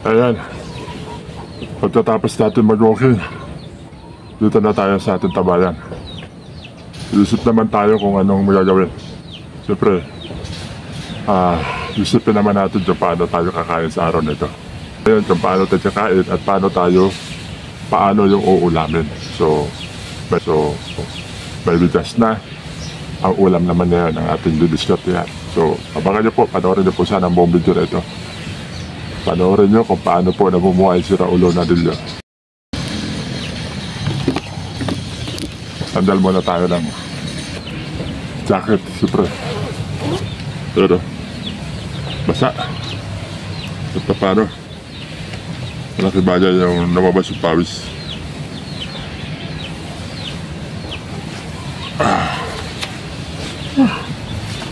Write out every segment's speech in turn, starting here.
Ayan. Pagkatapos natin mag-walking, dito na tayo sa ating tabayan. Isip naman tayo kung anong magagawin. Siyempre, isipin naman natin kung paano tayo kakain sa araw nito. Ngayon, kung paano tayo kakain at paano yung uulamin. So may bigas na. Ang ulam naman na yan, ang ating didiscuss yan. So, abangan nyo po, panoorin nyo po sana ang buong video na ito. Panoorin nyo kung paano po namumuhay si Raulo Nadillo. Sandal muna tayo ng jacket, siyempre. Pero, basa. At paano? Malaki bagay yung namabas yung pawis.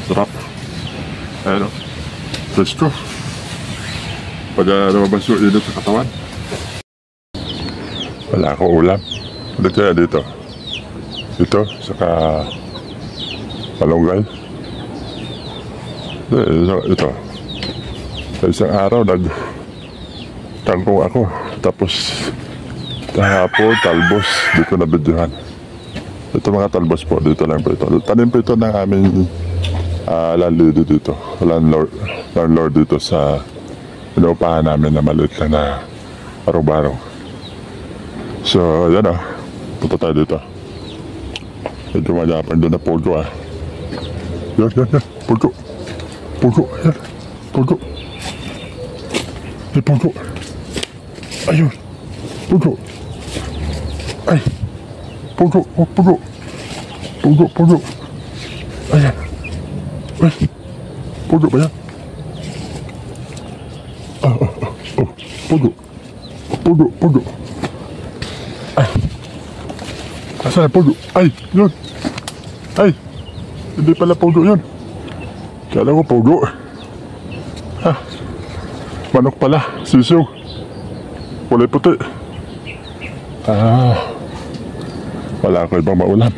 Sarap. Ayan o. Presto. Pag lumabas yung init sa katawan. Wala akong ulam. Ulit kaya dito. Dito, saka malunggay. Ito. Sa isang araw, nagtangkong ako. Tapos, kahapon, talbos. Dito na videohan. Ito mga talbos po, dito lang po ito. Tanim po ito ng aming landlord dito. Landlord dito sa inuupahan namin na maliit lang na araw-araw. So, yan o. Punta tayo dito. Medyo magyapang doon na pogo ah. Yan. Pogo. Yan. Pogo. Pogo. Ayun. Pogo. Ay. Pogo. Ayan. Ay. Pogo ba yan? Pogo. Ay. Asan na pogo? Ay, yun. Ay. Hindi pala pogo yun. Kala ko pogo. Ha. Manok pala. Sisiw. Kulay puti. Wala ako ibang maulam.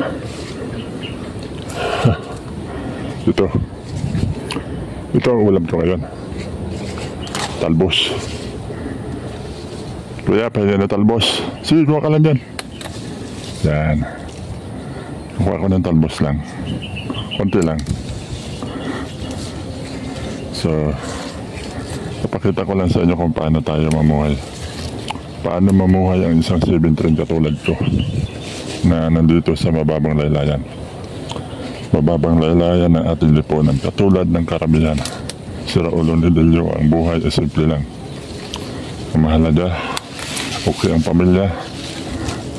Ito ang ulam ko ngayon. Talbos. Kuya, pwede na talbos. Sige, kuha ka lang dyan. Yan. Kuha ko ng talbos lang. Konti lang. So, napakita ko lang sa inyo kung paano tayo mamuhay. Paano mamuhay ang isang 7-train katulad ko na nandito sa mababang laylayan. Mababang laylayan ng ating lipunan katulad ng karamihan. Si Raulo Nadillo, ang buhay ay simple lang. Ang mahalaga, okay ang pamilya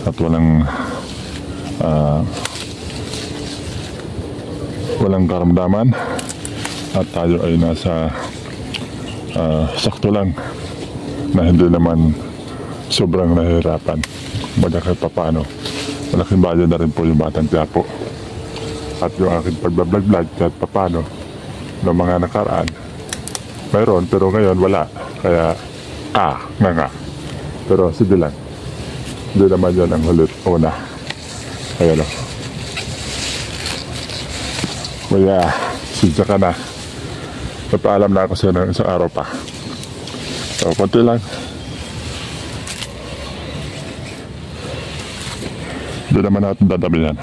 at walang karamdaman at tayo ay nasa sakto lang na hindi naman sobrang nahihirapan. Baga kahit paano, malaking bagay na rin po yung Batang Quiapo at yung aking pagbablog kahit paano ng mga nakaraan mayroon, pero ngayon wala. Kaya nga pero sige lang, hindi naman yan ang hulit una. Ayan o. Kaya sidya ka na. Napaalam na ako sa isang araw pa. So konti lang. Hindi naman natin dadamihan.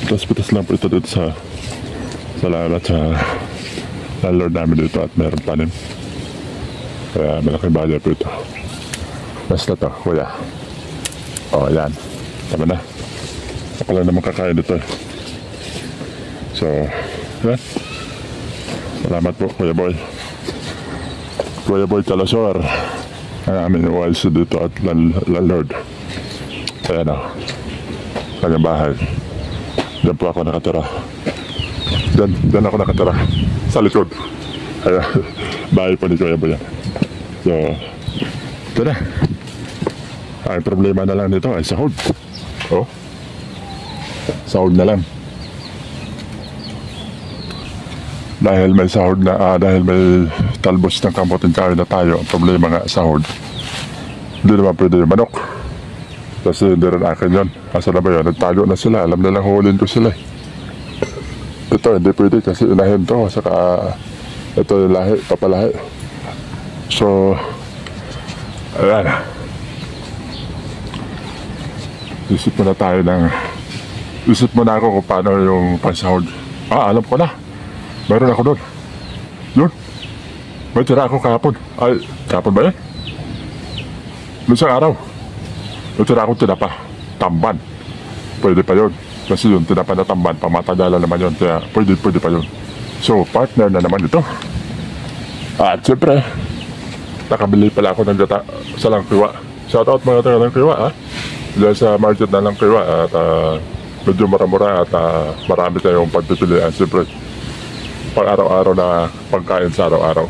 Pitas-pitas lang po ito dito sa lalat sa landlord namin dito at meron tanim. Kaya malaking bagay po ito. Basta to, kuya. O, yan. Tama na. Ako lang naman kakain dito eh. So, yan. Salamat po, Kuya Boy. Kuya Boy Calasor. Ang aming UIC dito at landlord. Ayan o. Kanyang bahay. Diyan po ako nakatira. Diyan ako nakatira. Sa likod. Ayan. Bahay po ni Kuya Boy yan. So, ito na. Ang problema na lang nito ay sahod. Oh. Sahod na lang. Dahil may sahod na, dahil may talbos ng kamuting kahoy na tayo, ang problema nga sahod. Hindi naman pwede yung manok. Kasi hindi rin akin yun. Asa na ba yun? Nagtago na sila. Alam nilang hulin ko sila. Ito, hindi pwede kasi inahin to. Saka, ito yung lahi, papalahi. So, Ayan. Isip muna ako kung paano yung pansahod. Alam ko na. Meron ako doon. Yun. May tira ako kahapon. Ay, kahapon ba yan? Noong isang araw. May tira akong tinapa. Tamban. Pwede pa yun. Kasi yun, tinapa na tamban. Pamatagala naman yun. Kaya pwede pa yun. So, partner na naman ito. At siyempre, nakabili pala ako ng gata sa Langkiwa. Shoutout mga taga Langkiwa, ha? Diyan sa market na Langkiwa. At medyo mura-mura at marami tayong pagpipilian. Siyempre, pang araw-araw na pagkain sa araw-araw.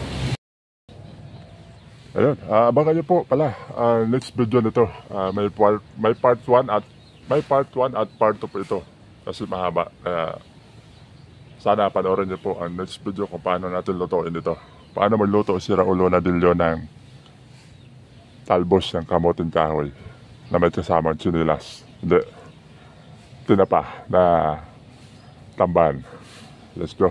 Ayun, abangan niyo po pala next video nito. May part 1 at part 2 po ito. Kasi mahaba. Sana panoorin niyo po ang next video kung paano natin lutuin ito. Paano magluto si Raulo Nadillo ng talbos ng kamuting kahoy na may kasamang chinilas. Hindi. Tinapa na tamban. Let's go.